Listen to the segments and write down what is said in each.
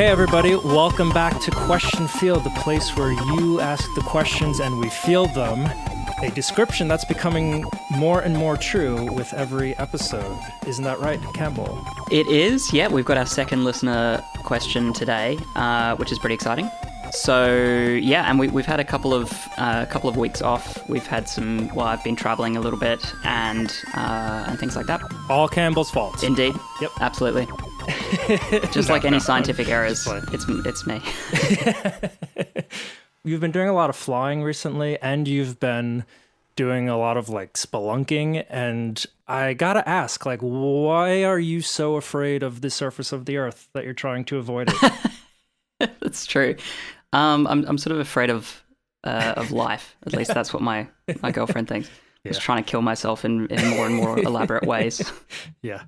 Hey everybody, welcome back to Question Field, the place where you ask the questions and we field them. A description that's becoming more and more true with every episode. Isn't that right, Campbell? It is, yeah. We've got our second listener question today, which is pretty exciting. So, yeah, and we've had a couple of weeks off. We've had I've been traveling a little bit and things like that. All Campbell's fault. Indeed. Yep. Absolutely. Just like any scientific errors, it's me. You've been doing a lot of flying recently, and you've been doing a lot of spelunking, and I gotta ask, why are you so afraid of the surface of the Earth that you're trying to avoid it? That's true. I'm sort of afraid of life. At least that's what my girlfriend thinks. I was trying to kill myself in more and more elaborate ways. Yeah.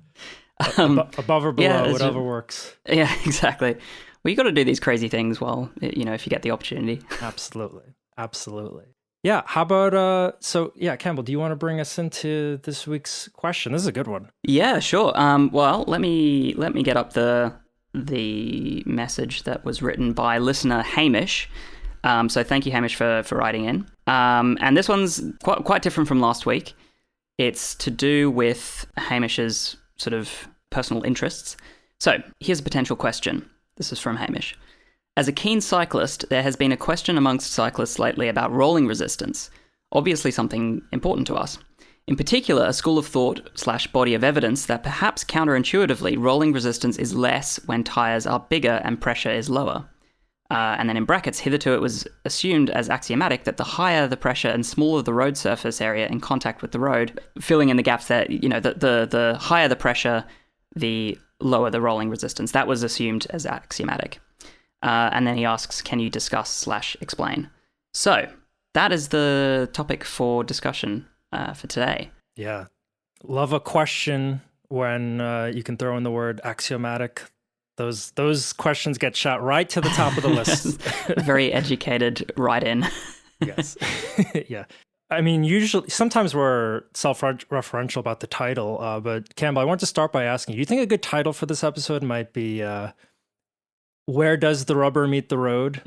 Above or below, whatever works. Yeah, exactly. Well, you got to do these crazy things if you get the opportunity. Absolutely. Yeah, how about, Campbell, do you want to bring us into this week's question? This is a good one. Yeah, sure. Well, let me get up the message that was written by listener Hamish. So thank you, Hamish, for writing in. And this one's quite different from last week. It's to do with Hamish's sort of personal interests. So here's a potential question. This is from Hamish. As a keen cyclist, there has been a question amongst cyclists lately about rolling resistance, obviously something important to us. In particular, a school of thought/body of evidence that perhaps counterintuitively rolling resistance is less when tyres are bigger and pressure is lower. And then in brackets, hitherto it was assumed as axiomatic that the higher the pressure and smaller the road surface area in contact with the road, filling in the gaps there, the higher the pressure, the lower the rolling resistance. That was assumed as axiomatic. And then he asks, can you discuss/explain? So that is the topic for discussion for today. Yeah. Love a question when you can throw in the word axiomatic. Those questions get shot right to the top of the list. Very educated write-in. Yes. Yeah. I mean, sometimes we're self-referential about the title, but Campbell, I want to start by asking, do you think a good title for this episode might be Where Does the Rubber Meet the Road?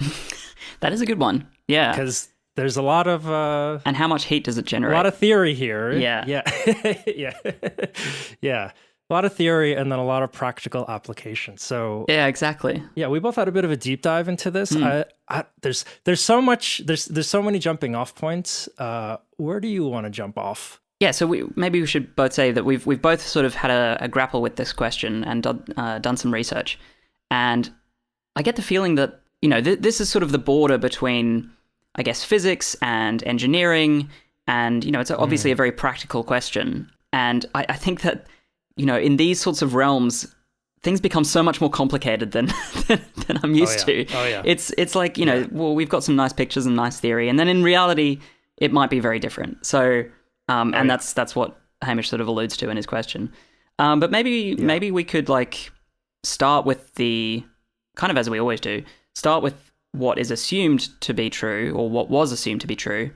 That is a good one. Yeah. Because there's a lot of... and how much heat does it generate? A lot of theory here. Yeah. Yeah. Yeah. Yeah. A lot of theory and then a lot of practical application. So yeah, exactly. Yeah, we both had a bit of a deep dive into this. There's so much. There's so many jumping off points. Where do you want to jump off? Yeah, so maybe we should both say that we've both sort of had a grapple with this question and done some research, and I get the feeling that this is sort of the border between, I guess, physics and engineering, and it's obviously a very practical question, and I think that. In these sorts of realms, things become so much more complicated than I'm used to. Oh, yeah. It's like, well, we've got some nice pictures and nice theory, and then in reality, it might be very different. So, that's what Hamish sort of alludes to in his question. But maybe we could start with the, kind of as we always do, start with what is assumed to be true, or what was assumed to be true.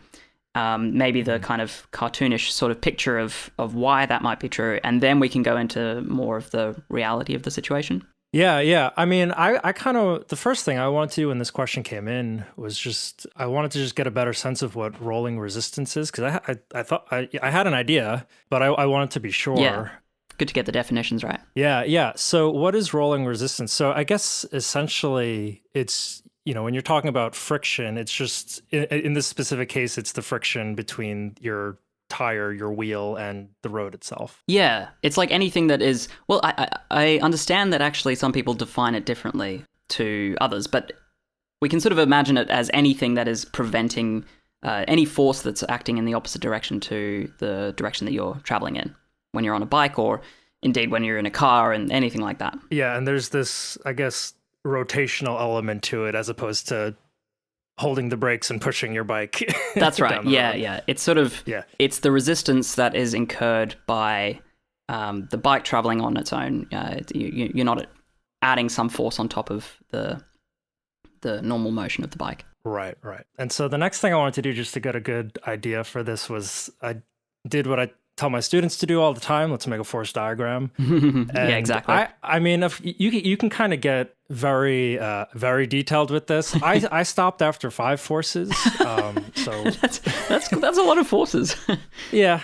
Maybe the kind of cartoonish sort of picture of why that might be true, and then we can go into more of the reality of the situation. Yeah. I mean, I kind of, the first thing I wanted to do when this question came in was I wanted to just get a better sense of what rolling resistance is, because I thought I had an idea, but I wanted to be sure. Yeah. Good to get the definitions right. Yeah. So what is rolling resistance? So I guess essentially it's, when you're talking about friction, it's just, in this specific case, it's the friction between your tire, your wheel, and the road itself. Yeah, it's like anything that is, well, I understand that actually some people define it differently to others, but we can sort of imagine it as anything that is preventing any force that's acting in the opposite direction to the direction that you're traveling in when you're on a bike, or indeed when you're in a car and anything like that. Yeah, and there's this, I guess, rotational element to it as opposed to holding the brakes and pushing your bike. That's right. Yeah. It's sort of, it's the resistance that is incurred by the bike traveling on its own. You're not adding some force on top of the normal motion of the bike. Right. And so the next thing I wanted to do, just to get a good idea for this, was I did what I tell my students to do all the time. Let's make a force diagram. Yeah, exactly. I mean, if you can kind of get very detailed with this. I stopped after 5 forces. So that's a lot of forces. yeah.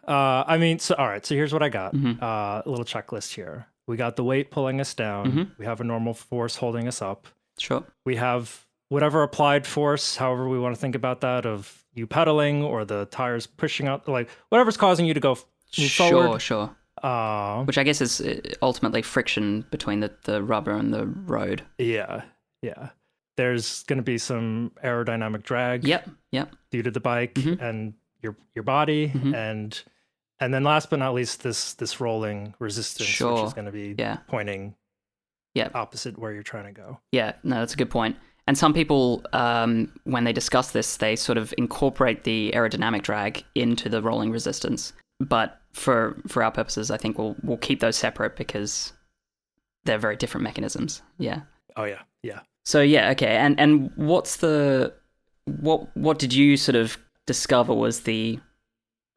I mean, so all right. So here's what I got. A little checklist here. We got the weight pulling us down. We have a normal force holding us up. Sure. We have whatever applied force, however we want to think about that, of you pedaling or the tires pushing out, like whatever's causing you to go move forward. Sure. Which I guess is ultimately friction between the rubber and the road. Yeah. There's going to be some aerodynamic drag. Yep. Due to the bike and your body, and then last but not least, this rolling resistance, which is going to be pointing opposite where you're trying to go. Yeah, no, that's a good point. And some people, when they discuss this, they sort of incorporate the aerodynamic drag into the rolling resistance. But for our purposes, I think we'll keep those separate because they're very different mechanisms. Yeah. Oh yeah. So okay. And what's what did you sort of discover was the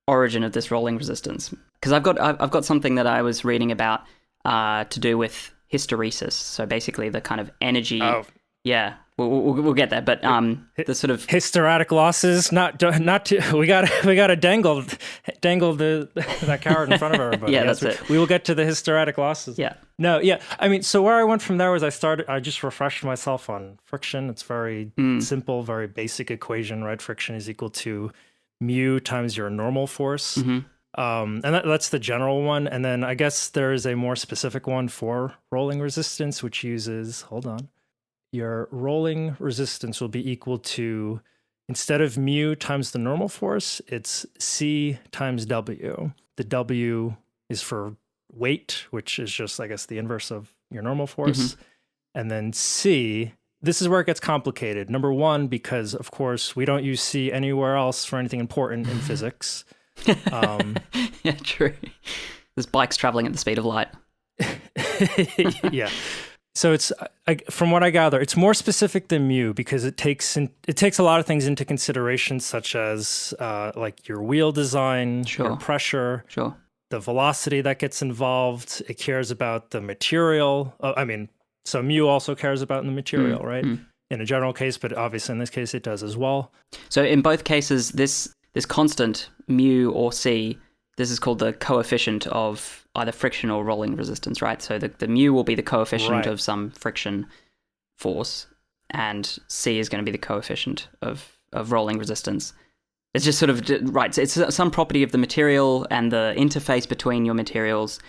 origin of this rolling resistance? Because I've got something that I was reading about to do with hysteresis. So basically, the kind of energy. Oh. Yeah. We'll get there, but the sort of hysteretic losses. Not to. We gotta dangle that carrot in front of everybody. Yeah, that's it. We will get to the hysteretic losses. Yeah. No. Yeah. I mean, so where I went from there was I just refreshed myself on friction. It's very simple, very basic equation, right? Friction is equal to mu times your normal force. And that's the general one. And then I guess there is a more specific one for rolling resistance, which uses. Hold on. Your rolling resistance will be equal to, instead of mu times the normal force, it's C times W. The W is for weight, which is just, I guess, the inverse of your normal force. And then C, this is where it gets complicated. Number one, because, of course, we don't use C anywhere else for anything important in physics. Yeah, true. There's bikes traveling at the speed of light. Yeah. So it's, from what I gather, it's more specific than mu because it takes a lot of things into consideration, such as like your wheel design, your pressure, the velocity that gets involved. It cares about the material. So mu also cares about the material, right? In a general case, but obviously in this case it does as well. So in both cases, this constant mu or C, this is called the coefficient of either friction or rolling resistance, right? So the mu will be the coefficient of some friction force, and C is going to be the coefficient of rolling resistance. It's just sort of, right, so it's some property of the material and the interface between your materials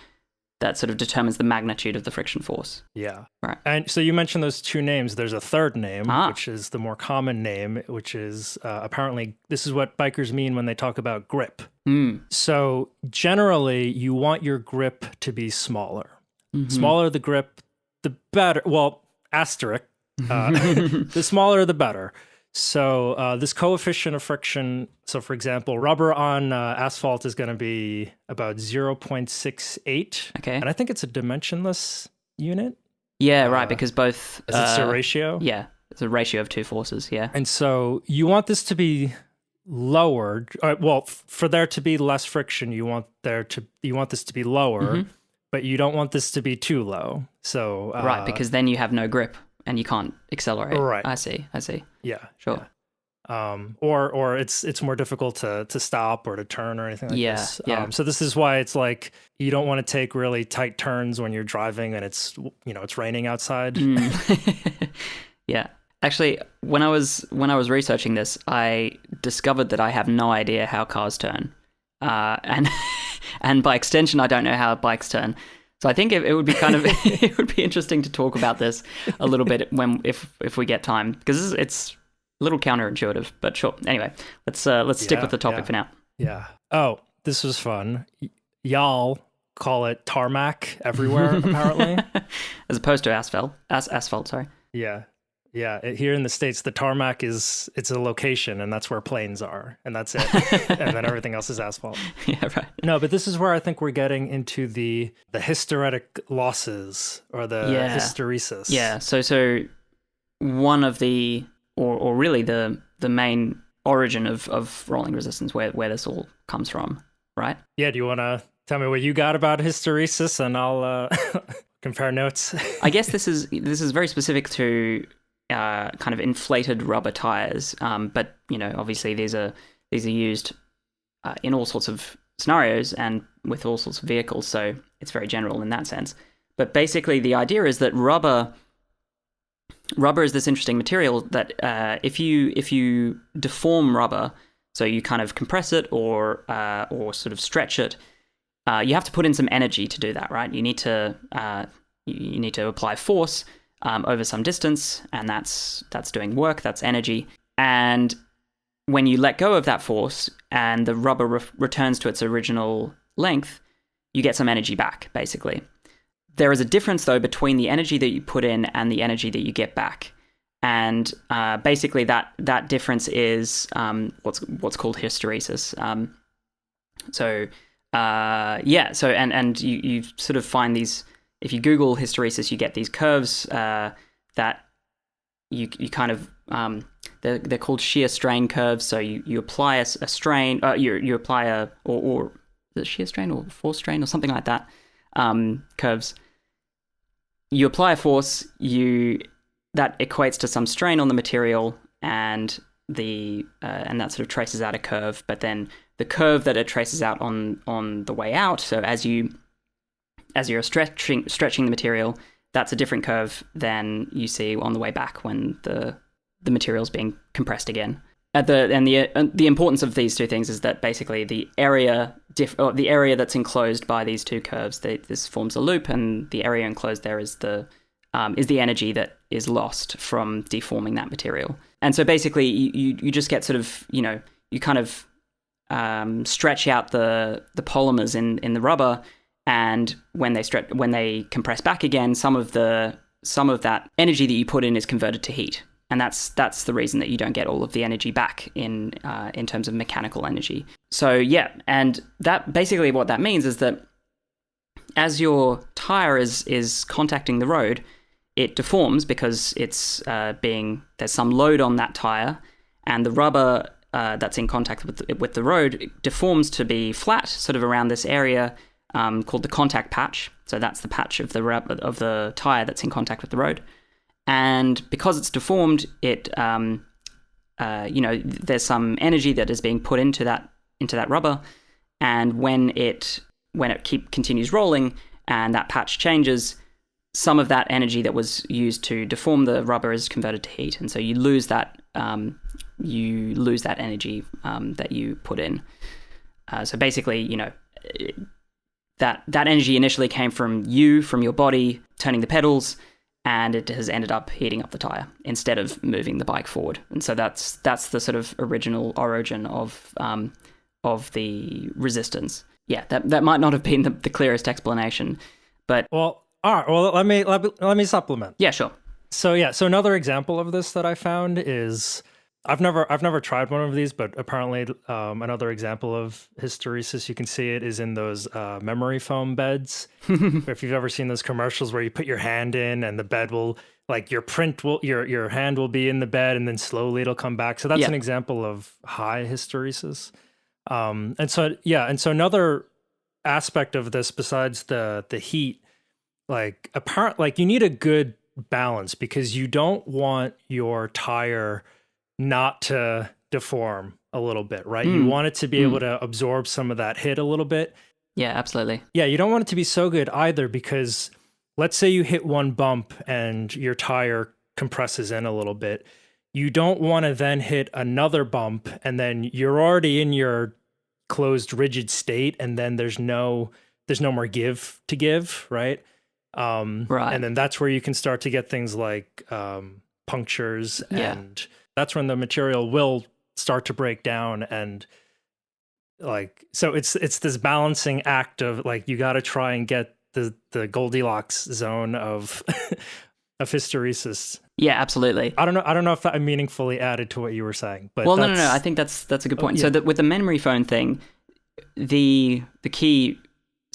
that sort of determines the magnitude of the friction force. Yeah. Right. And so you mentioned those two names. There's a third name, which is the more common name, which is apparently, this is what bikers mean when they talk about grip. So generally, you want your grip to be smaller. Smaller the grip, the better. Well, asterisk, the smaller the better. So this coefficient of friction, so for example, rubber on asphalt is going to be about 0.68. Okay. And I think it's a dimensionless unit. Yeah, right, because both... It's a ratio? Yeah, it's a ratio of two forces, yeah. And so you want this to be lowered. For there to be less friction, you want this to be lower, but you don't want this to be too low. So right, because then you have no grip and you can't accelerate. Right. I see. Yeah. Sure. Yeah. Or it's more difficult to stop or to turn or anything like this. Yeah. So this is why it's like you don't want to take really tight turns when you're driving and it's raining outside. Yeah. Actually, when I was researching this, I discovered that I have no idea how cars turn, and by extension, I don't know how bikes turn. So I think it would be kind of it would be interesting to talk about this a little bit if we get time, because it's a little counterintuitive. But sure. Anyway, let's stick with the topic for now. Yeah. Oh, this was fun. Y'all call it tarmac everywhere, apparently, as opposed to asphalt. Asphalt. Sorry. Yeah. Yeah, here in the States, the tarmac it's a location, and that's where planes are, and that's it. And then everything else is asphalt. Yeah, right. No, but this is where I think we're getting into the hysteretic losses or the hysteresis. Yeah, so one of the, or really the main origin of rolling resistance, where this all comes from, right? Yeah, do you want to tell me what you got about hysteresis, and I'll compare notes? I guess this is very specific to kind of inflated rubber tires, but obviously these are used in all sorts of scenarios and with all sorts of vehicles, so it's very general in that sense. But basically, the idea is that rubber is this interesting material that if you deform rubber, so you kind of compress it or sort of stretch it, you have to put in some energy to do that, right? You need to apply force over some distance, and that's doing work, that's energy. And when you let go of that force and the rubber returns to its original length, you get some energy back, basically. There is a difference, though, between the energy that you put in and the energy that you get back. And basically that difference is what's called hysteresis. And you sort of find these, if you Google hysteresis, you get these curves that you kind of, they're called shear strain curves. So you apply a strain, you apply or is it shear strain or force strain or something like that, curves. You apply a force, that equates to some strain on the material, and that sort of traces out a curve. But then the curve that it traces out on the way out, so as you're stretching the material, that's a different curve than you see on the way back when the material's being compressed again. The importance of these two things is that basically the area that's enclosed by these two curves, this forms a loop, and the area enclosed there is the energy that is lost from deforming that material. And so basically you just get sort of, you kind of stretch out the polymers in the rubber, and when they compress back again, some of that energy that you put in is converted to heat. And that's the reason that you don't get all of the energy back in terms of mechanical energy. So yeah, and that basically what that means is that as your tire is contacting the road, it deforms because it's there's some load on that tire, and the rubber that's in contact with the road deforms to be flat, sort of around this area called the contact patch. So that's the patch of the tire that's in contact with the road. And because it's deformed, it there's some energy that is being put into that rubber, and when it continues rolling and that patch changes, some of that energy that was used to deform the rubber is converted to heat, and so you lose that energy that you put in. So basically, that energy initially came from your body turning the pedals, and it has ended up heating up the tire instead of moving the bike forward. And so that's the sort of original origin of the resistance. Yeah, that might not have been the clearest explanation, but all right. Well, let me supplement. Yeah, sure. So another example of this that I found is I've never tried one of these, but apparently another example of hysteresis, you can see it, is in those memory foam beds. If you've ever seen those commercials where you put your hand in and the bed will, like, your hand will be in the bed and then slowly it'll come back. So that's an example of high hysteresis. And so another aspect of this besides the heat, you need a good balance, because you don't want your tire not to deform a little bit, right? You want it to be able to absorb some of that hit a little bit. Yeah, absolutely. Yeah, you don't want it to be so good either, because let's say you hit one bump and your tire compresses in a little bit. You don't want to then hit another bump and then you're already in your closed, rigid state, and then there's no more give to give, right? Right. And then that's where you can start to get things like punctures, and that's when the material will start to break down. And so it's this balancing act of, like, you got to try and get the Goldilocks zone of hysteresis. Yeah, absolutely. I don't know if that meaningfully added to what you were saying, but no. I think that's a good point. So that with the memory foam thing, the key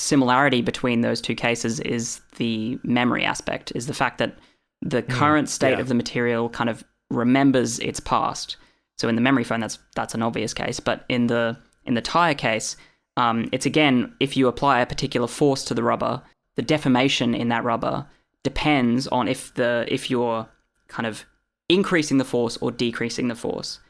similarity between those two cases is the memory aspect, is the fact that the current state of the material kind of remembers its past. So in the memory foam, that's an obvious case, but in the tire case, it's again, if you apply a particular force to the rubber, the deformation in that rubber depends on if you're kind of increasing the force or decreasing the force.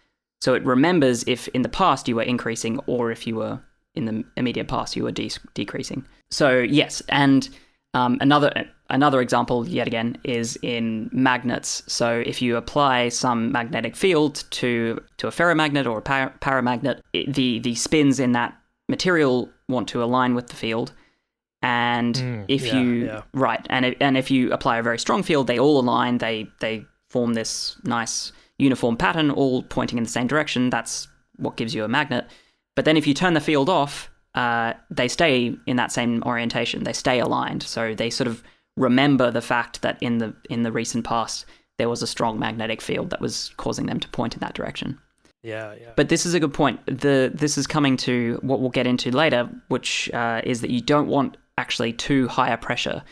So it remembers if in the past you were increasing, or if you were in the immediate past you were decreasing. So yes, and another example yet again is in magnets. So if you apply some magnetic field to a ferromagnet or a paramagnet, the spins in that material want to align with the field. And if you apply a very strong field, they all align. They form this nice uniform pattern, all pointing in the same direction. That's what gives you a magnet. But then if you turn the field off, they stay in that same orientation. They stay aligned. So they sort of remember the fact that in the recent past there was a strong magnetic field that was causing them to point in that direction. Yeah. But this is a good point. This is coming to what we'll get into later, which is that you don't want actually too high a pressure.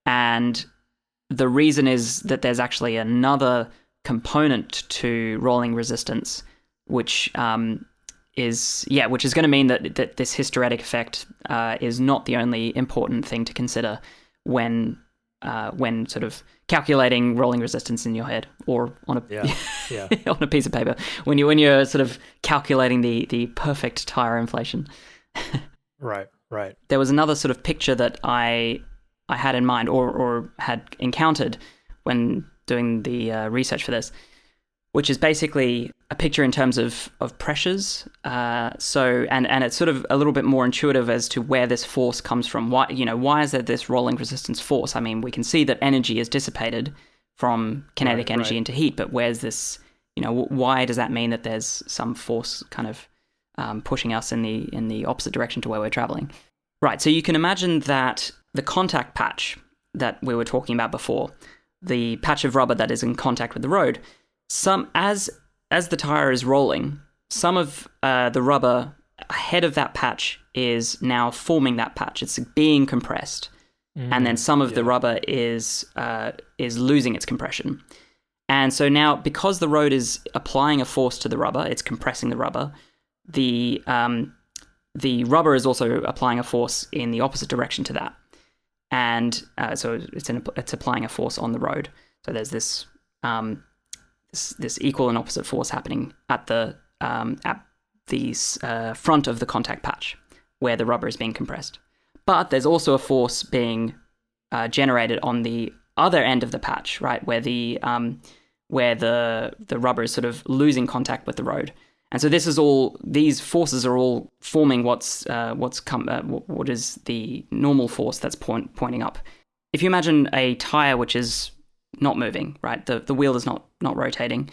And the reason is that there's actually another component to rolling resistance, which is going to mean that this hysteretic effect is not the only important thing to consider when sort of calculating rolling resistance in your head or on a on a piece of paper when you're sort of calculating the perfect tire inflation. Right. There was another sort of picture that I had in mind or had encountered when doing the research for this, which is basically a picture in terms of pressures. So it's sort of a little bit more intuitive as to where this force comes from. Why is there this rolling resistance force? I mean, we can see that energy is dissipated from kinetic energy into heat, but where's this? Why does that mean that there's some force kind of pushing us in the opposite direction to where we're traveling? Right. So you can imagine that the contact patch that we were talking about before, the patch of rubber that is in contact with the road, as the tire is rolling, some of the rubber ahead of that patch is now forming that patch. It's being compressed, and then some of the rubber is losing its compression. And so now, because the road is applying a force to the rubber, it's compressing the rubber. The rubber is also applying a force in the opposite direction to that, and so it's applying a force on the road. So there's this equal and opposite force happening at the front of the contact patch where the rubber is being compressed. But there's also a force being generated on the other end of the patch, right, where the rubber is sort of losing contact with the road. And so these forces are all forming what is the normal force that's pointing up. If you imagine a tire which is not moving, right, the wheel is not rotating.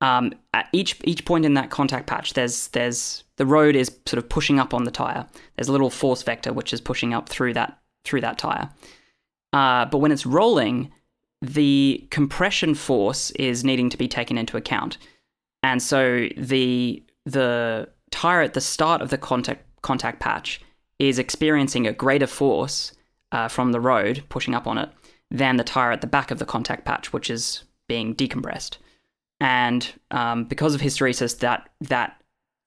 At each point in that contact patch, there's the road is sort of pushing up on the tire. There's a little force vector which is pushing up through that tire. But when it's rolling, the compression force is needing to be taken into account. And so the tire at the start of the contact patch is experiencing a greater force from the road pushing up on it than the tire at the back of the contact patch, which is being decompressed. And because of hysteresis, that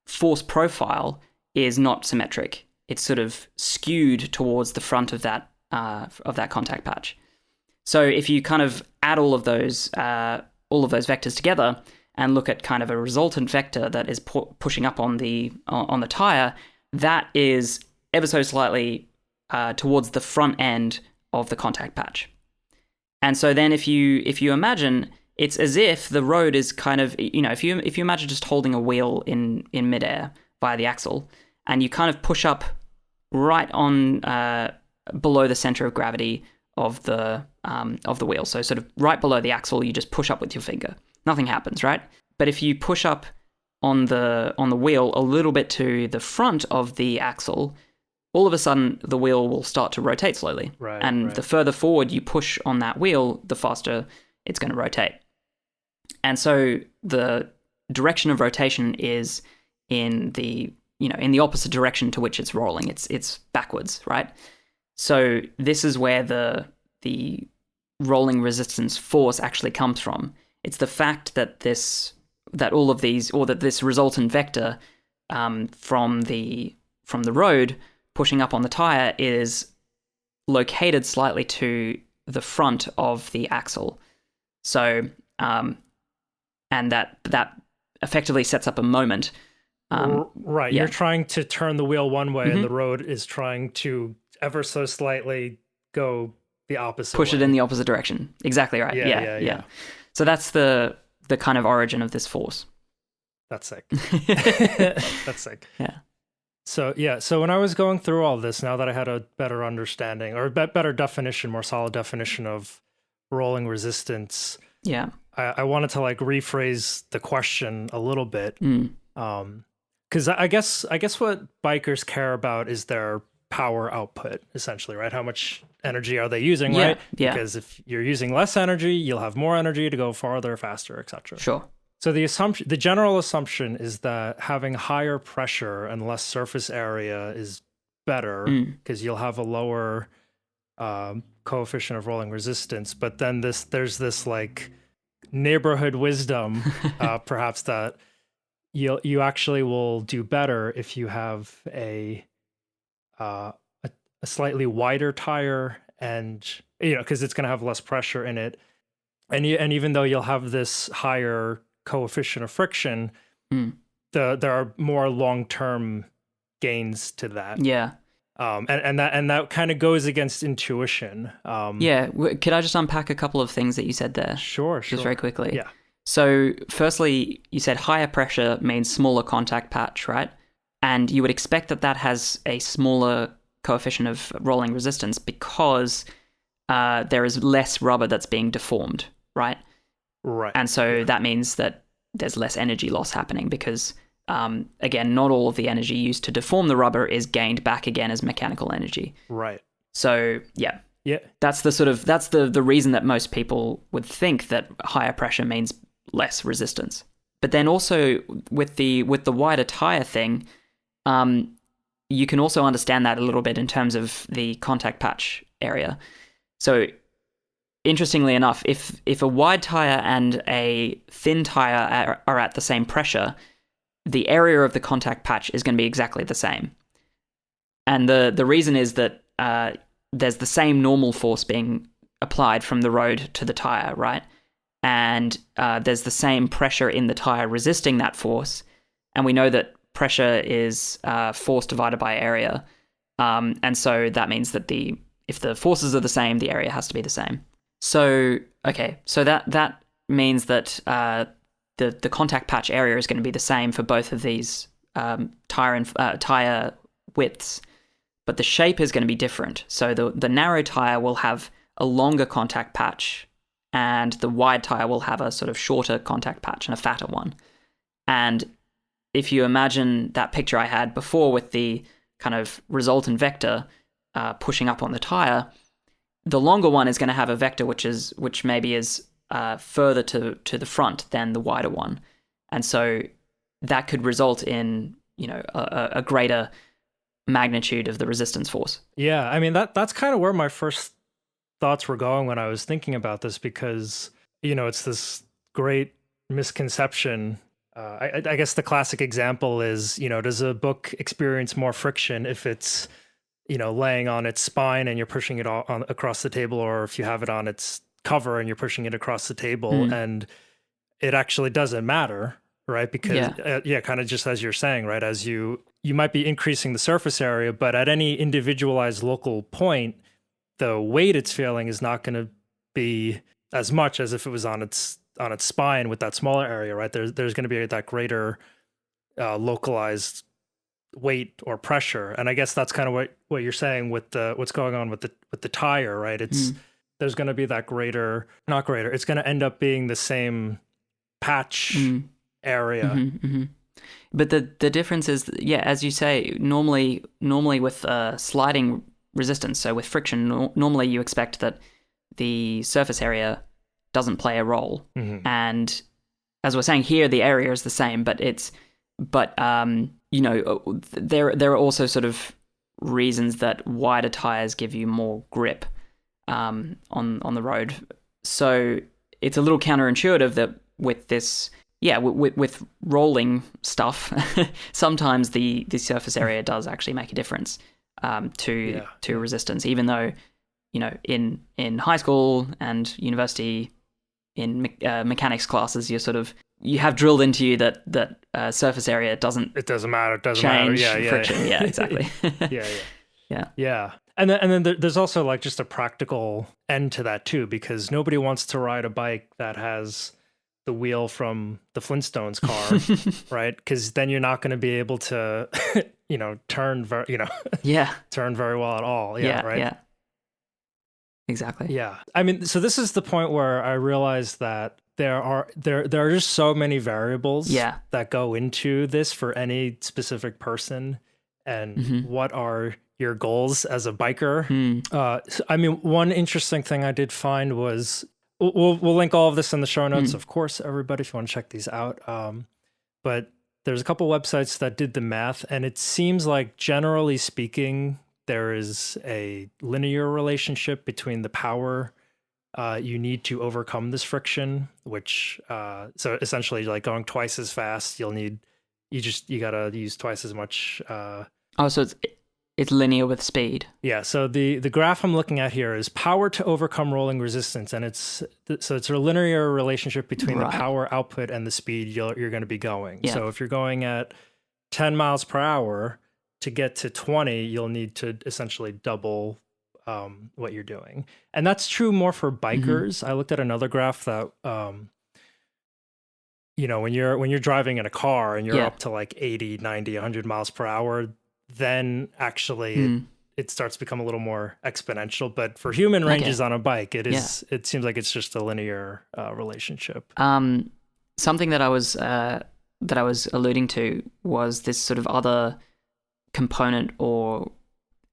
force profile is not symmetric. It's sort of skewed towards the front of that contact patch. So if you kind of add all of those vectors together and look at kind of a resultant vector that is pushing up on the tire, that is ever so slightly towards the front end of the contact patch. And so then if you imagine, it's as if the road is kind of, if you imagine just holding a wheel in midair via the axle, and you kind of push up right on below the center of gravity of the wheel. So sort of right below the axle, you just push up with your finger. Nothing happens, right? But if you push up on the wheel a little bit to the front of the axle, all of a sudden the wheel will start to rotate slowly. Right, and the further forward you push on that wheel, the faster it's going to rotate. And so the direction of rotation is in the opposite direction to which it's rolling. It's backwards, right? So this is where the rolling resistance force actually comes from. It's the fact that this resultant vector from the road pushing up on the tire is located slightly to the front of the axle. So, and that effectively sets up a moment. Right. Yeah. You're trying to turn the wheel one way and the road is trying to ever so slightly go the opposite Push way. it in the opposite direction. Exactly right. Yeah. So that's the kind of origin of this force. That's sick. That's sick. Yeah. So when I was going through all this, now that I had a better understanding or better definition, more solid definition of rolling resistance, Yeah. I wanted to like rephrase the question a little bit. Because I guess what bikers care about is their power output, essentially, right? How much energy are they using, right? Yeah. Because if you're using less energy, you'll have more energy to go farther, faster, etc. Sure. So the general assumption is that having higher pressure and less surface area is better because you'll have a lower coefficient of rolling resistance. But then there's this like neighborhood wisdom, perhaps, that you actually will do better if you have a slightly wider tire, and because it's going to have less pressure in it, and even though you'll have this higher coefficient of friction, there are more long-term gains to that. Yeah. And that kind of goes against intuition. Yeah. Could I just unpack a couple of things that you said there? Sure. Just very quickly. Yeah. So firstly, you said higher pressure means smaller contact patch, right? And you would expect that has a smaller coefficient of rolling resistance because there is less rubber that's being deformed, right? Right. And so that means that there's less energy loss happening because, again, not all of the energy used to deform the rubber is gained back again as mechanical energy. Right. So, yeah. Yeah. That's the reason that most people would think that higher pressure means less resistance. But then also with the wider tire thing, you can also understand that a little bit in terms of the contact patch area. So interestingly enough, if a wide tire and a thin tire are at the same pressure, the area of the contact patch is going to be exactly the same. And the reason is that there's the same normal force being applied from the road to the tire, right? And there's the same pressure in the tire resisting that force. And we know that pressure is force divided by area. And so that means that if the forces are the same, the area has to be the same. So, okay, so that means that the contact patch area is going to be the same for both of these tire widths, but the shape is going to be different. So the narrow tire will have a longer contact patch, and the wide tire will have a sort of shorter contact patch and a fatter one. And if you imagine that picture I had before with the kind of resultant vector pushing up on the tire, the longer one is going to have a vector which maybe is further to the front than the wider one, and so that could result in a greater magnitude of the resistance force. Yeah, I mean that's kind of where my first thoughts were going when I was thinking about this, because it's this great misconception. I guess the classic example is does a book experience more friction if it's laying on its spine and you're pushing it across the table, or if you have it on its cover and you're pushing it across the table? And it actually doesn't matter, right? Because kind of just as you're saying, right, as you might be increasing the surface area, but at any individualized local point, the weight it's feeling is not going to be as much as if it was on its spine with that smaller area, right? There's going to be that greater localized weight or pressure. And I guess that's kind of what you're saying with what's going on with the tire, right? It's there's going to be that it's going to end up being the same patch area. But the difference is, as you say, normally with sliding resistance, so with friction, normally you expect that the surface area doesn't play a role. And as we're saying here, the area is the same, but there are also sort of reasons that wider tires give you more grip on the road. So it's a little counterintuitive that with this, with rolling stuff, sometimes the surface area does actually make a difference. to resistance, even though, in high school and university, in mechanics classes, you have drilled into you that surface area doesn't matter. It doesn't change matter. Yeah, friction. Yeah, exactly. Yeah. And then there's also like just a practical end to that too, because nobody wants to ride a bike that has the wheel from the Flintstones car, right? Because then you're not going to be able to, turn turn very well at all. Yeah, right. Yeah. Exactly. Yeah. I mean, so this is the point where I realized that there are just so many variables that go into this for any specific person, and what are your goals as a biker. I mean, one interesting thing I did find was, we'll link all of this in the show notes, of course, everybody, if you want to check these out. But there's a couple websites that did the math, and it seems like, generally speaking, there is a linear relationship between the power you need to overcome this friction, which so essentially, like, going twice as fast, you gotta use twice as much. So it's linear with speed. Yeah. So the graph I'm looking at here is power to overcome rolling resistance, and it's a linear relationship between the power output and the speed you're going to be going. Yeah. So if you're going at 10 miles per hour, to get to 20, you'll need to essentially double what you're doing. And that's true more for bikers. I looked at another graph that, when you're driving in a car and you're up to like 80, 90, 100 miles per hour, then actually it starts to become a little more exponential. But for human ranges on a bike, it seems like it's just a linear relationship. Something that I was alluding to was this sort of other component, or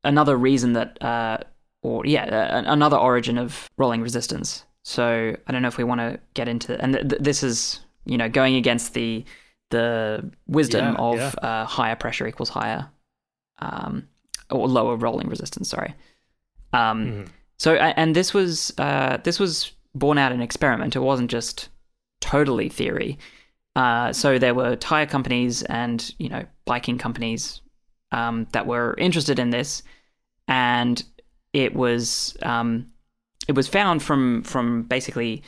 another reason that another origin of rolling resistance. So I don't know if we want to get into, and this is going against the wisdom of higher pressure equals higher or lower rolling resistance. Sorry. So and this was born out in experiment. It wasn't just totally theory. So there were tire companies and biking companies that were interested in this, and it was found from basically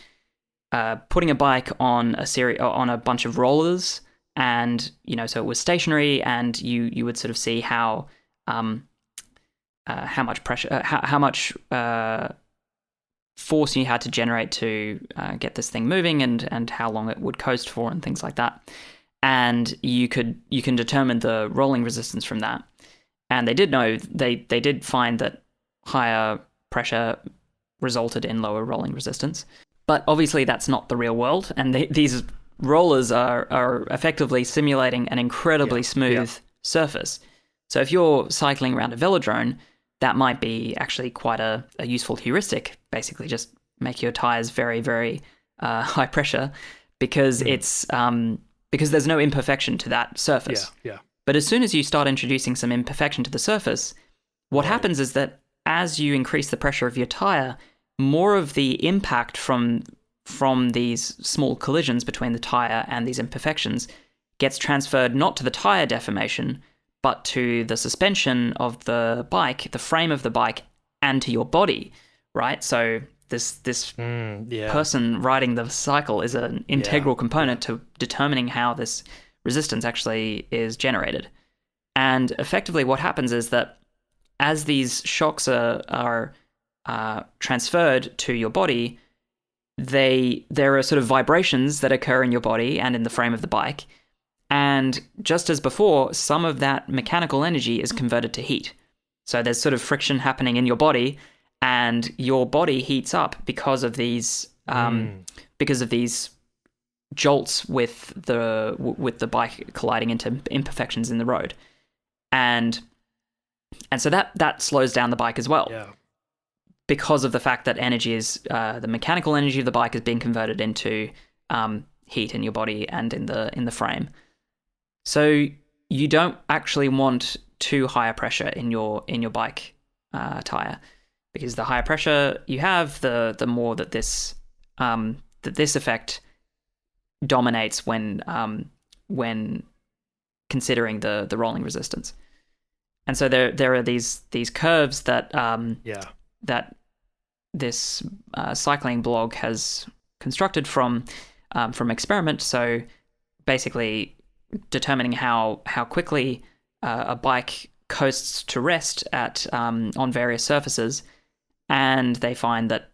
putting a bike on a bunch of rollers, and so it was stationary, and you would sort of see how much pressure, how much force you had to generate to get this thing moving, and how long it would coast for, and things like that. And you can determine the rolling resistance from that. And they did find that higher pressure resulted in lower rolling resistance. But obviously that's not the real world, and these rollers are effectively simulating an incredibly smooth surface. So if you're cycling around a velodrome, that might be actually quite a useful heuristic. Basically, just make your tires very, very high pressure, because because there's no imperfection to that surface. Yeah. But as soon as you start introducing some imperfection to the surface, what happens is that as you increase the pressure of your tire, more of the impact from these small collisions between the tire and these imperfections gets transferred not to the tire deformation, but to the suspension of the bike, the frame of the bike, and to your body, right? So this person riding the cycle is an integral component to determining how this resistance actually is generated. And effectively what happens is that as these shocks are transferred to your body, there are sort of vibrations that occur in your body and in the frame of the bike. And just as before, some of that mechanical energy is converted to heat. So there's sort of friction happening in your body, and your body heats up because of these jolts with the bike colliding into imperfections in the road, and so that slows down the bike as well. Yeah. Because of the fact that energy is the mechanical energy of the bike is being converted into heat in your body and in the frame. So you don't actually want too high a pressure in your bike tire, because the higher pressure you have, the more that this effect dominates when considering the rolling resistance. And so there are these curves that that this cycling blog has constructed from experiment. So basically determining how quickly a bike coasts to rest at on various surfaces, and they find that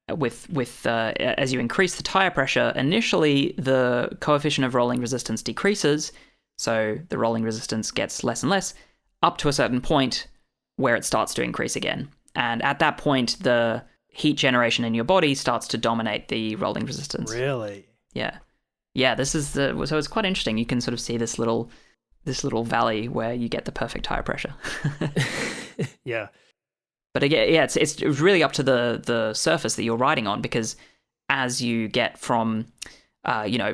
with as you increase the tire pressure, initially the coefficient of rolling resistance decreases, so the rolling resistance gets less and less, up to a certain point where it starts to increase again. And at that point, the heat generation in your body starts to dominate the rolling resistance. Really? Yeah. This is so it's quite interesting. You can sort of see this little valley where you get the perfect tire pressure. Yeah. But again, it's really up to the surface that you're riding on, because as you get from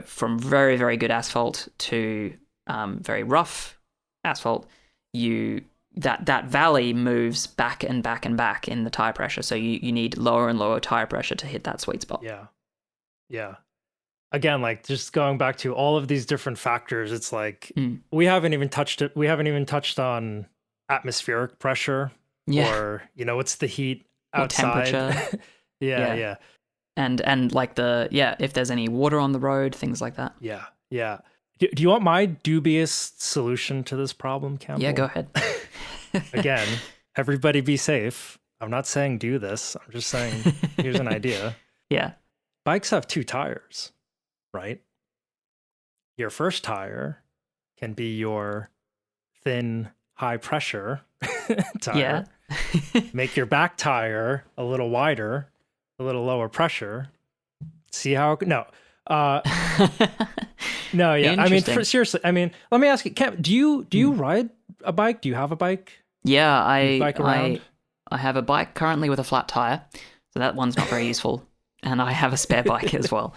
from very, very good asphalt to very rough asphalt, that valley moves back and back and back in the tire pressure. So you need lower and lower tire pressure to hit that sweet spot. Yeah. Again, like just going back to all of these different factors, it's like we haven't even touched on atmospheric pressure, or what's the heat outside, temperature. yeah. And like if there's any water on the road, things like that. Yeah. Do you want my dubious solution to this problem, Campbell? Yeah, go ahead. Again, everybody be safe. I'm not saying do this. I'm just saying here's an idea. Yeah. Bikes have 2 tires, right? Your first tire can be your thin, high pressure tire. Yeah. Make your back tire a little wider, a little lower pressure. See how no, yeah. I mean, seriously. I mean, let me ask you, Cam, do you ride a bike? Do you have a bike? Yeah, I have a bike currently with a flat tire, so that one's not very useful. And I have a spare bike as well,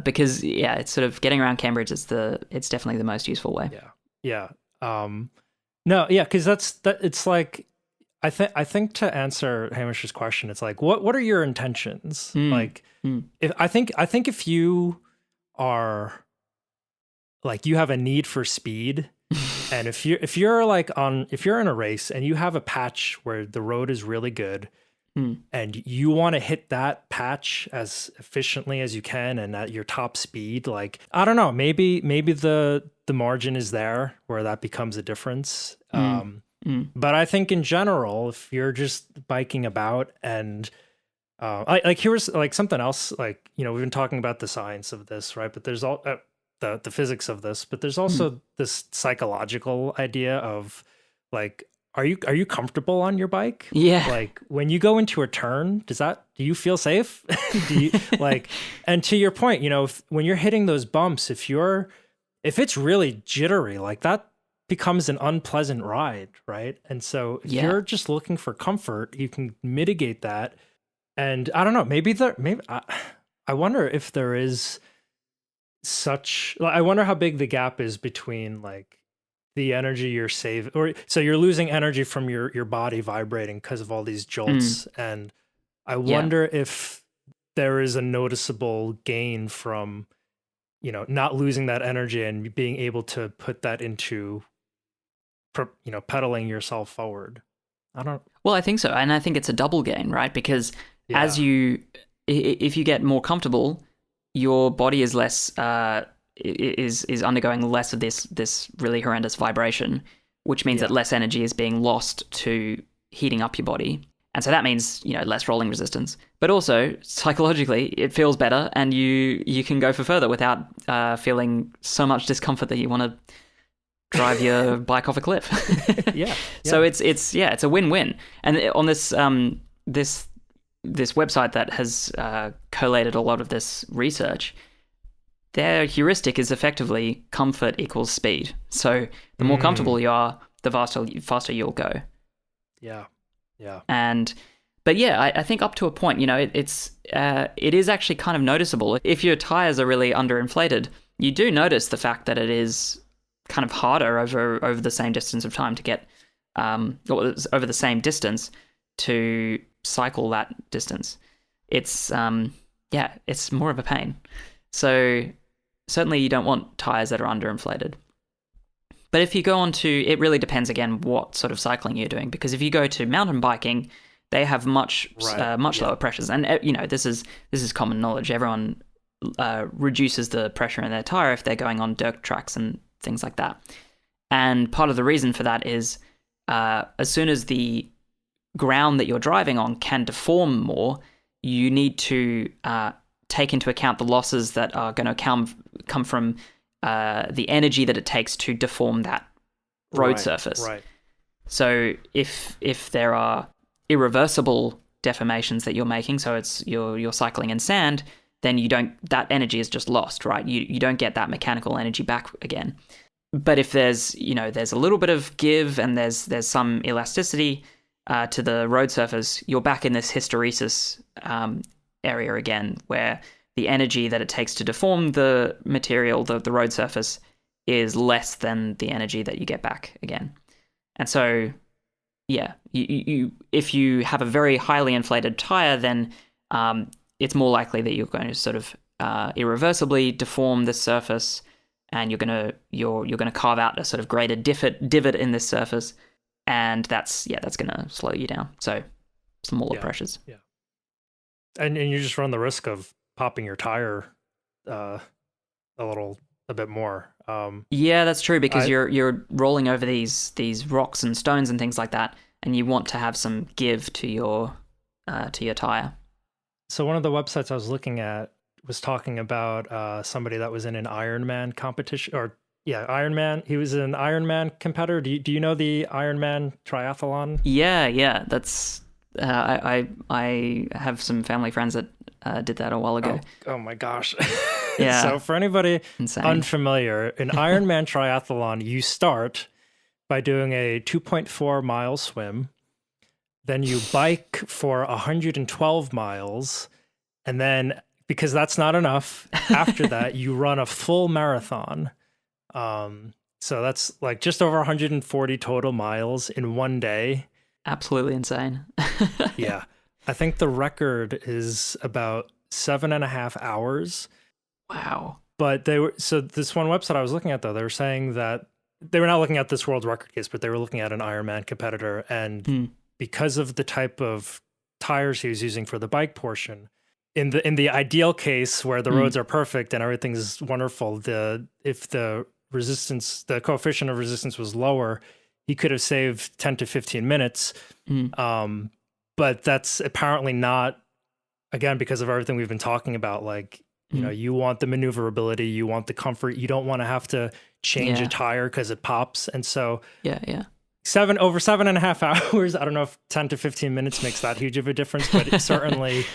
because it's sort of getting around Cambridge. It's definitely the most useful way. Yeah. No, yeah, because it's like I think to answer Hamish's question, it's like what are your intentions? I think if you are like you have a need for speed, and if you're in a race and you have a patch where the road is really good, and you want to hit that patch as efficiently as you can and at your top speed, like I don't know, maybe the margin is there where that becomes a difference. But I think in general, if you're just biking about and here's like something else, like we've been talking about the science of this, right? But there's all the physics of this, but there's also this psychological idea of like, are you comfortable on your bike? Yeah. Like when you go into a turn, do you feel safe? Do you and to your point, when you're hitting those bumps, if it's really jittery, like that becomes an unpleasant ride, right? And so if you're just looking for comfort, you can mitigate that. And I don't know, maybe I wonder if there is I wonder how big the gap is between like the energy you're saving, or so you're losing energy from your body vibrating because of all these jolts. And I wonder if there is a noticeable gain from, not losing that energy and being able to put that into, pedaling yourself forward. Well, I think so. And I think it's a double gain, right? Because if you get more comfortable, your body is less, is undergoing less of this really horrendous vibration, which means that less energy is being lost to heating up your body. And so that means, less rolling resistance. But also, psychologically, it feels better, and you can go for further without feeling so much discomfort that you want to drive your bike off a cliff. So it's a win-win. And on this website that has collated a lot of this research, their heuristic is effectively comfort equals speed. So the more comfortable you are, the faster you'll go. Yeah. But I think up to a point, it is actually kind of noticeable. If your tires are really underinflated, you do notice the fact that it is kind of harder over the same distance of time to get, or over the same distance to cycle that distance. It's more of a pain. So certainly you don't want tires that are underinflated. But if you go on to, it really depends again what sort of cycling you're doing, because if you go to mountain biking, they have much lower pressures, and this is common knowledge. Everyone reduces the pressure in their tire if they're going on dirt tracks and things like that. And part of the reason for that is as soon as the ground that you're driving on can deform more, you need to take into account the losses that are going to come from the energy that it takes to deform that road surface. Right. So if there are irreversible deformations that you're making, so it's you're cycling in sand, then that energy is just lost, right? You don't get that mechanical energy back again. But if there's a little bit of give and there's some elasticity to the road surface, you're back in this hysteresis area again, where the energy that it takes to deform the material, the road surface, is less than the energy that you get back again. And so, yeah, you if you have a very highly inflated tire, then it's more likely that you're going to sort of irreversibly deform the surface, and you're gonna carve out a sort of greater divot in this surface, and that's gonna slow you down. So smaller pressures. Yeah. And you just run the risk of popping your tire a bit more. Yeah, that's true, because you're rolling over these rocks and stones and things like that, and you want to have some give to your tire. So one of the websites I was looking at was talking about somebody that was in an Ironman competition, Ironman. He was an Ironman competitor. Do you know the Ironman triathlon? Yeah. That's I have some family friends that did that a while ago. Oh my gosh. Yeah. So for anybody Insane. Unfamiliar, an Ironman triathlon, you start by doing a 2.4 mile swim. Then you bike for 112 miles. And then, because that's not enough, after that, you run a full marathon. So that's like just over 140 total miles in one day. Absolutely insane. Yeah. I think the record is about 7.5 hours. Wow. But this one website I was looking at, though, they were saying that they were not looking at this world record case, but they were looking at an Ironman competitor. And because of the type of tires he was using for the bike portion, in the ideal case where the roads are perfect and everything's wonderful, if the coefficient of resistance was lower, he could have saved 10 to 15 minutes. But that's apparently not, again, because of everything we've been talking about. Like, you want the maneuverability, you want the comfort, you don't want to have to change a tire because it pops. And so yeah. over 7.5 hours, I don't know if 10 to 15 minutes makes that huge of a difference, but it certainly,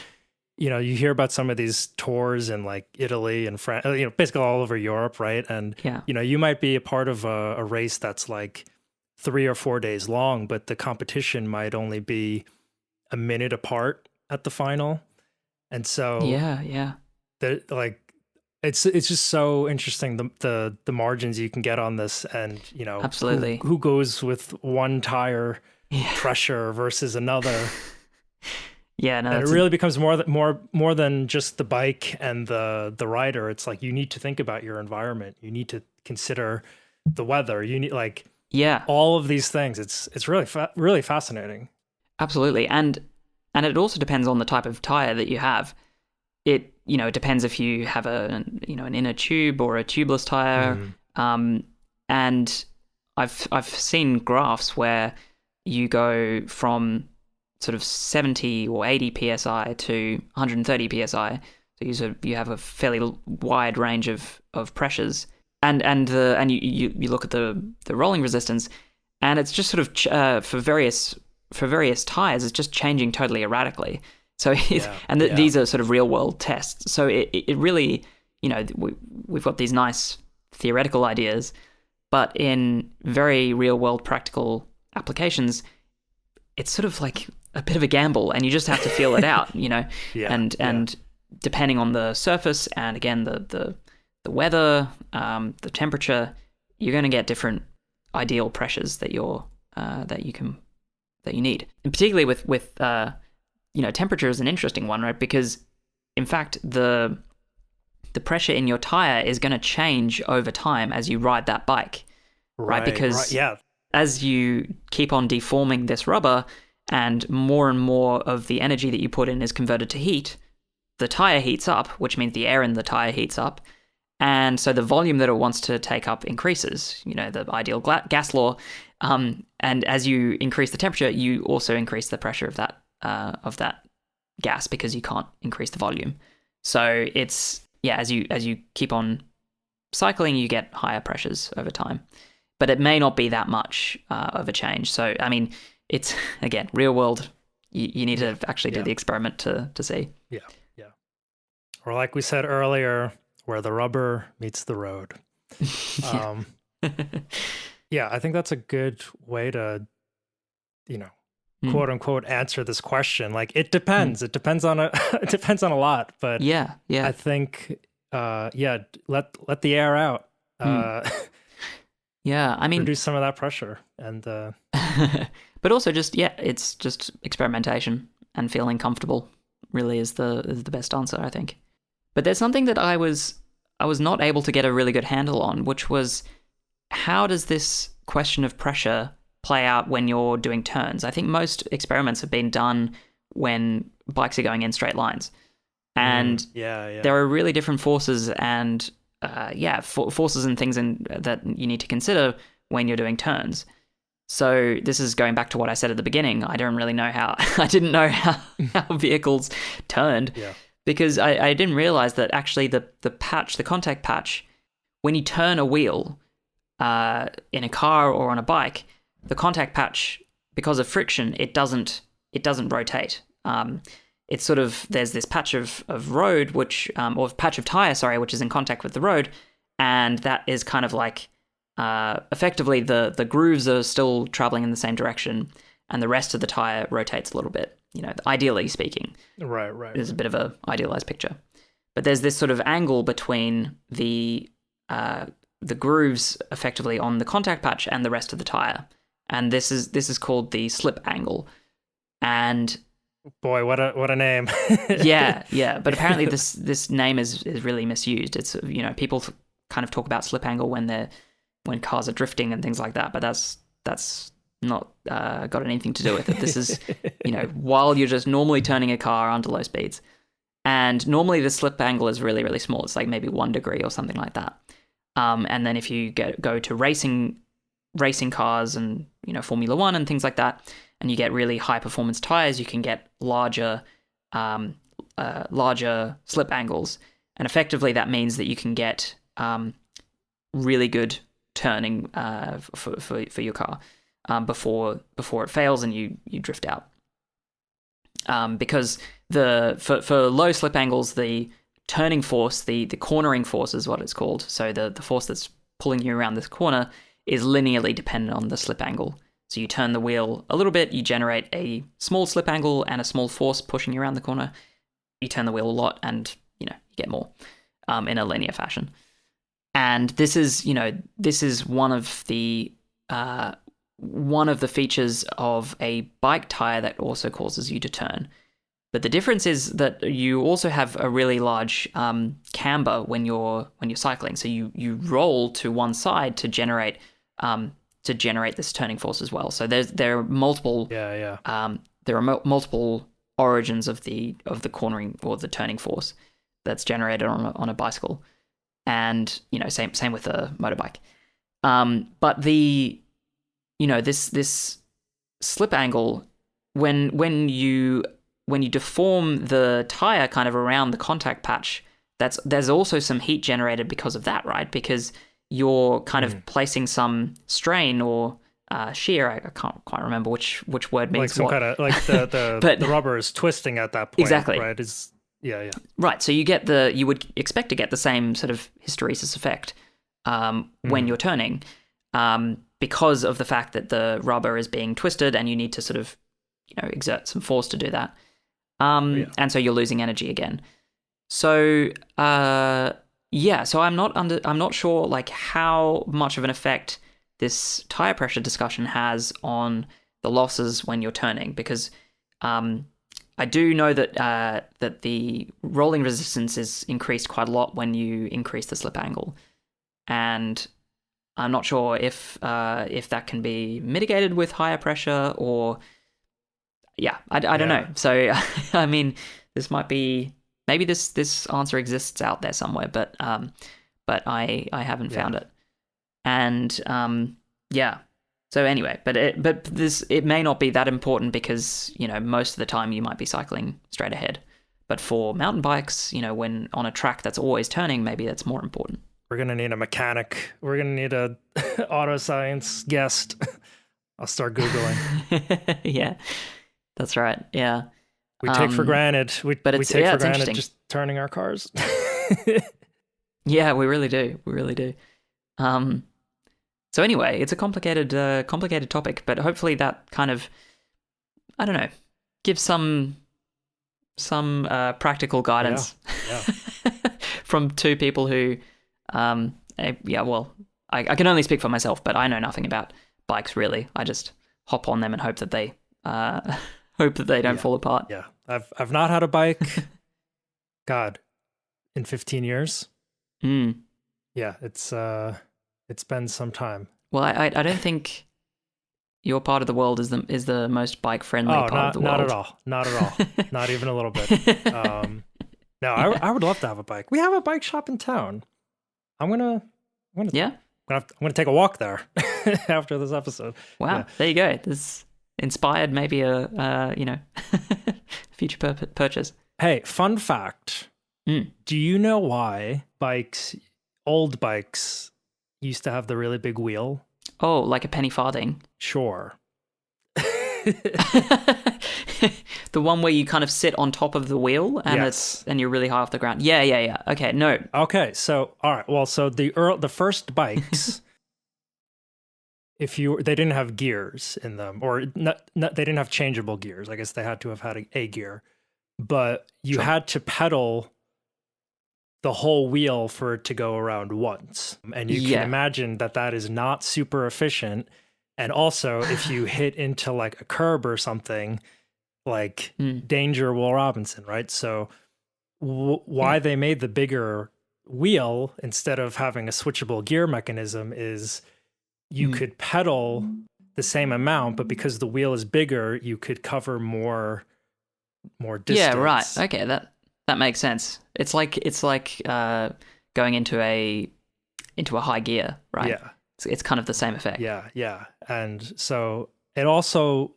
you hear about some of these tours in like Italy and France, basically all over Europe, right? And, you might be a part of a race that's like 3 or 4 days long, but the competition might only be a minute apart at the final. And so it's just so interesting, the margins you can get on this, and absolutely who goes with one tire pressure versus another. Yeah, no, and it really becomes more than just the bike and the rider. It's like you need to think about your environment. You need to consider the weather. You need all of these things. It's really really fascinating. Absolutely, and it also depends on the type of tire that you have. It depends if you have an inner tube or a tubeless tire. And I've seen graphs where you go from sort of 70 or 80 psi to 130 psi. So you have a fairly wide range of pressures, and you look at the rolling resistance, and it's just sort of for various tires, it's just changing totally erratically. So these are sort of real world tests. So it really, we've got these nice theoretical ideas, but in very real world practical applications, it's sort of like a bit of a gamble, and you just have to feel it out, and depending on the surface and again the weather, the temperature, you're going to get different ideal pressures that you need. And particularly with temperature is an interesting one, right? Because in fact the pressure in your tire is going to change over time as you ride that bike. right? Because yeah. as you keep on deforming this rubber and more of the energy that you put in is converted to heat, the tire heats up, which means the air in the tire heats up. And so the volume that it wants to take up increases, the ideal gas law. And as you increase the temperature, you also increase the pressure of that gas because you can't increase the volume. So it's, as you keep on cycling, you get higher pressures over time. But it may not be that much of a change. So, I mean, it's, again, real world. You need to actually do the experiment to see. Yeah. Or like we said earlier, where the rubber meets the road. I think that's a good way to, quote unquote, answer this question. Like, it depends. It depends on it depends on a lot. But I think, let the air out. I mean, reduce some of that pressure, and but also it's just experimentation and feeling comfortable. Really is the best answer, I think. But there's something that I was not able to get a really good handle on, which was, how does this question of pressure play out when you're doing turns? I think most experiments have been done when bikes are going in straight lines, and there are really different forces and forces and things that you need to consider when you're doing turns. So this is going back to what I said at the beginning. I don't really know how I didn't know how vehicles turned. Because I didn't realize that actually the contact patch, when you turn a wheel in a car or on a bike, the contact patch, because of friction, it doesn't rotate. It's sort of, there's this patch of road, or patch of tire, sorry, which is in contact with the road, and that is kind of like effectively the grooves are still traveling in the same direction, and the rest of the tire rotates a little bit. Ideally speaking. Right. There's a bit of a idealized picture. But there's this sort of angle between the grooves effectively on the contact patch and the rest of the tire. And this is called the slip angle. And boy, what a name. yeah. But apparently this name is really misused. It's, people kind of talk about slip angle when cars are drifting and things like that, but that's not got anything to do with it. This is, while you're just normally turning a car under low speeds. And normally the slip angle is really, really small. It's like maybe 1 degree or something like that. And then if you go to racing cars and, Formula One and things like that, and you get really high performance tires, you can get larger slip angles. And effectively that means that you can get really good turning for your car. Before it fails and you drift out. Because for low slip angles, the turning force, the cornering force is what it's called. So the force that's pulling you around this corner is linearly dependent on the slip angle. So you turn the wheel a little bit, you generate a small slip angle and a small force pushing you around the corner. You turn the wheel a lot and, you get more in a linear fashion. And this is one of the features of a bike tire that also causes you to turn. But the difference is that you also have a really large camber when you're cycling. So you roll to one side to generate this turning force as well. So there are multiple there are multiple origins of the cornering or the turning force that's generated on a bicycle, and same with a motorbike. But this slip angle, when you deform the tire kind of around the contact patch, there's also some heat generated because of that, right? Because you're kind of placing some strain or shear. I can't quite remember which word means like some what. kind of like the rubber is twisting at that point. Exactly. Right. Is Right. So you would expect to get the same sort of hysteresis effect when you're turning. Because of the fact that the rubber is being twisted and you need to sort of, exert some force to do that. And so you're losing energy again. So, so I'm not sure like how much of an effect this tire pressure discussion has on the losses when you're turning, because I do know that the rolling resistance is increased quite a lot when you increase the slip angle. And I'm not sure if that can be mitigated with higher pressure or, yeah, I don't know. So, I mean, this might be, maybe this answer exists out there somewhere, but I haven't found it. And yeah. So anyway, but it may not be that important because, you know, most of the time you might be cycling straight ahead. But for mountain bikes, you know, when on a track that's always turning, maybe that's more important. We're going to need a mechanic. We're going to need a auto science guest. I'll start Googling. Yeah, that's right. Yeah. We take for granted. We take for granted just turning our cars. Yeah, we really do. We really do. So anyway, it's a complicated topic, but hopefully that kind of, I don't know, gives some practical guidance from two people who, well, I can only speak for myself, but I know nothing about bikes really. I just hop on them and hope that they don't fall apart. Yeah, I've not had a bike, God, in 15 years. Yeah, it's been some time. Well, I don't think your part of the world is the most bike friendly part of the world. Not at all. Not even a little bit. No, I would love to have a bike. We have a bike shop in town. I'm gonna take a walk there after this episode. Wow, there you go. This inspired maybe a future purchase. Hey, fun fact. Do you know why old bikes used to have the really big wheel? Oh, like a penny farthing? Sure. The one where you kind of sit on top of the wheel and you're really high off the ground. Yeah. Okay, no. Okay, so all right. Well, so the first bikes, they didn't have gears in them, or they didn't have changeable gears. I guess they had to have had a gear, but you had to pedal the whole wheel for it to go around once. And you can imagine that is not super efficient. And also, if you hit into like a curb or something, like danger, Will Robinson, right? So why they made the bigger wheel instead of having a switchable gear mechanism is you could pedal the same amount, but because the wheel is bigger, you could cover more distance. Yeah, right. Okay, that makes sense. It's like going into a high gear, right? Yeah. It's kind of the same effect. Yeah. And so it also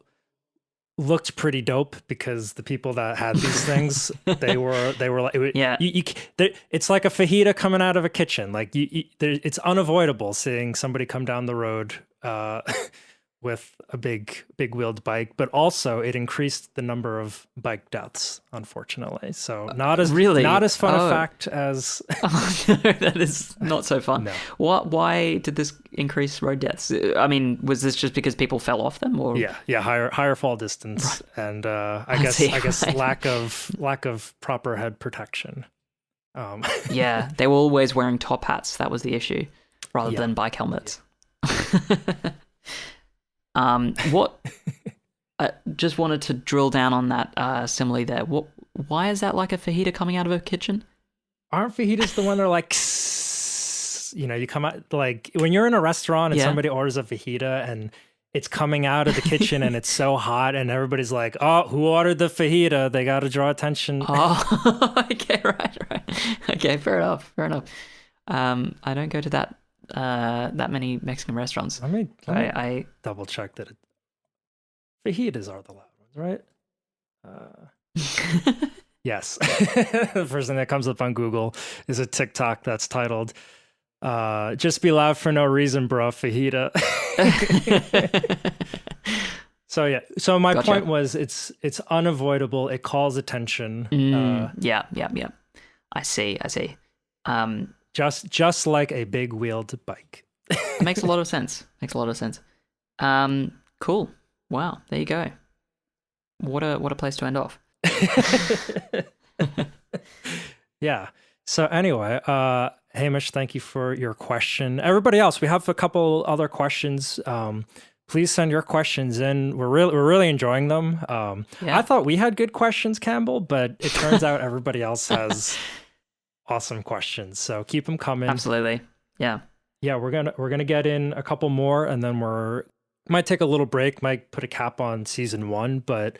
looked pretty dope because the people that had these things, they were like, it's like a fajita coming out of a kitchen. Like it's unavoidable seeing somebody come down the road with a big wheeled bike, but also it increased the number of bike deaths, unfortunately. So not as fun a fact as no, that is not so fun. No. Why did this increase road deaths? I mean, was this just because people fell off them, or higher fall distance, right. And I guess lack of proper head protection. Yeah, they were always wearing top hats. That was the issue, rather than bike helmets. Yeah. What? I just wanted to drill down on that simile there. Why is that like a fajita coming out of a kitchen? Aren't fajitas the one that are like, you come out like when you're in a restaurant and somebody orders a fajita and it's coming out of the kitchen and it's so hot and everybody's like, oh, who ordered the fajita? They got to draw attention. Oh, okay, right. Okay, fair enough. I don't go to that many Mexican restaurants. Let me double check that fajitas are the loud ones, right? Yes. The first thing that comes up on Google is a TikTok that's titled "Just be loud for no reason, bro, fajita." So my point was it's unavoidable. It calls attention. Yeah. I see. Just like a big wheeled bike. It makes a lot of sense. Cool. Wow. There you go. What a place to end off. Yeah. So anyway, Hamish, thank you for your question. Everybody else, we have a couple other questions. Please send your questions in. We're really enjoying them. I thought we had good questions, Campbell, but it turns out everybody else has awesome questions. So keep them coming. Absolutely. Yeah. yeah, we're gonna get in a couple more, and then might take a little break, might put a cap on season 1, but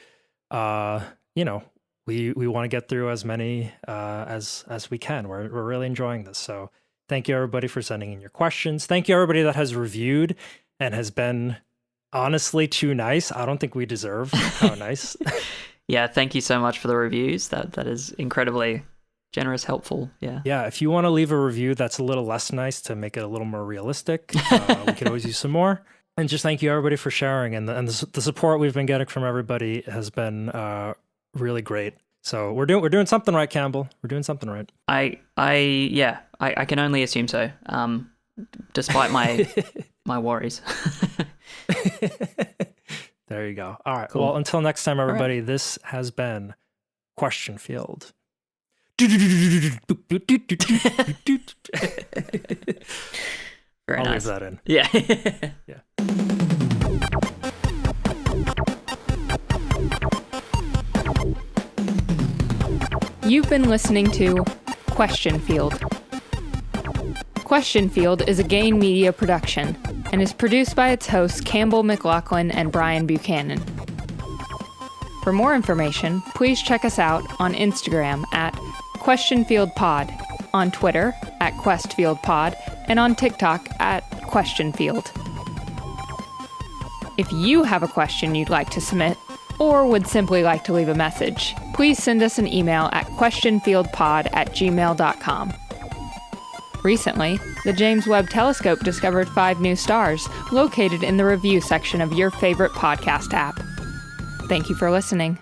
you know, we want to get through as many as we can. We're really enjoying this. So thank you everybody for sending in your questions. Thank you everybody that has reviewed and has been honestly too nice. I don't think we deserve how nice. Yeah, thank you so much for the reviews. That is incredibly generous, helpful. Yeah. Yeah, if you want to leave a review that's a little less nice to make it a little more realistic, we could always use some more. And just thank you everybody for sharing, and the support we've been getting from everybody has been really great. So we're doing something right, Campbell. We're doing something right. I can only assume so. Despite my worries. There you go. All right. Cool. Well, until next time, everybody. Right. This has been Question Field. Very I'll nice. leave that in. Yeah. Yeah. You've been listening to Question Field. Question Field is a Gain Media production and is produced by its hosts Campbell McLaughlin and Brian Buchanan. For more information, please check us out on Instagram at QuestionFieldPod, on Twitter at QuestFieldPod, and on TikTok at QuestionField. If you have a question you'd like to submit, or would simply like to leave a message, please send us an email at questionfieldpod@gmail.com. Recently, the James Webb Telescope discovered 5 new stars located in the review section of your favorite podcast app. Thank you for listening.